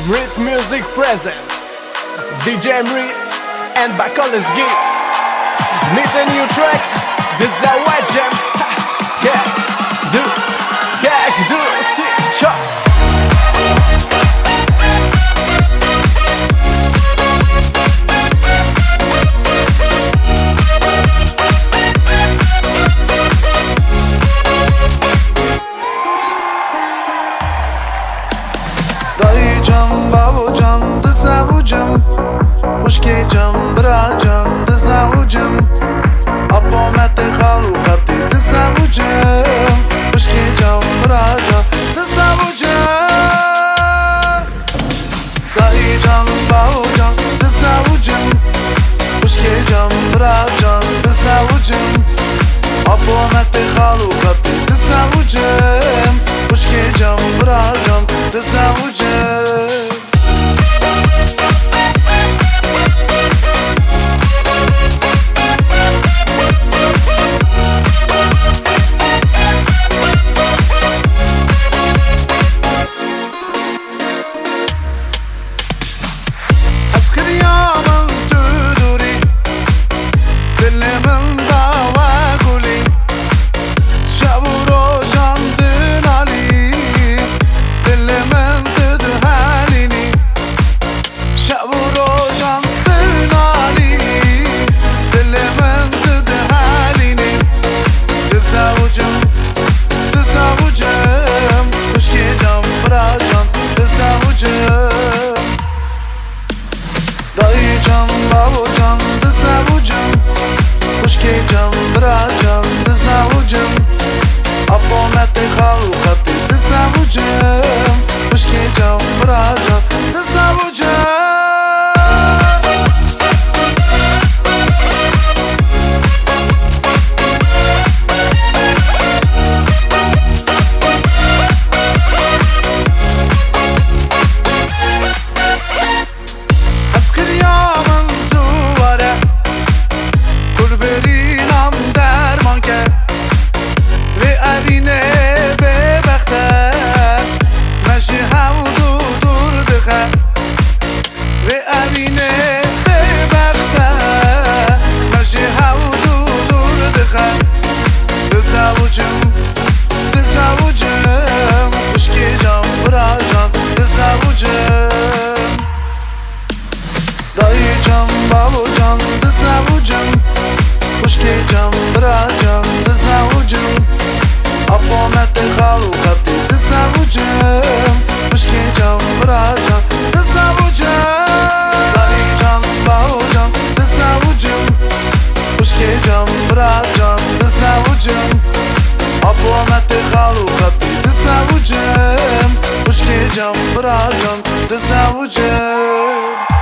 Mrit Music present DJ Mrit and Bakolesgi. Need a new track. This is a white jam. Yeah, do, see, chop. Dayıcan, babucan, dısavucum Xuşkeycan, bıracan, dısavucum Apomete xalu xati, dısavucum Xuşkeycan, bıracan, dısavucum Dayıcan, babucan, dısavucum Xuşkeycan, bıracan, dısavucum Apomete xalu xati, dısavucum Xuşkeycan, bıracan, dısavucum Askıriyamın tüduri Dilimin dava guli Şavuro jandın ali Dilimin tüdü halini Şavuro jandın ali Dilimin tüdü halini Dısavucum, dısavucum Xuşkeycan, bıracan, dısavucum Dayıcan, babucan, dısavucum Xuşkeycan, bıracan, dısavucum Apomete xalu xati, dısavucum Xuşkeycan, bıracan, dısavucum Askıriyamın zuvare Kulberinam dermanker Ve evine bebekte Meşi havdu durdığa Ve evine bebekte Meşi havdu durdığa Dısavucum, dısavucum Xuşkeycan, bıracan, dısavucum Dayıcan, babucan, dısavucum Xuşkeycan, bıracan, dısavucum Apomete xalu xati, dısavucum Xuşkeycan, bıracan, dısavucum Dayıcan, babucan, dısavucum Xuşkeycan, bıracan, dısavucum Apomete xalu xati, dısavucum Xuşkeycan, bıracan, dısavucum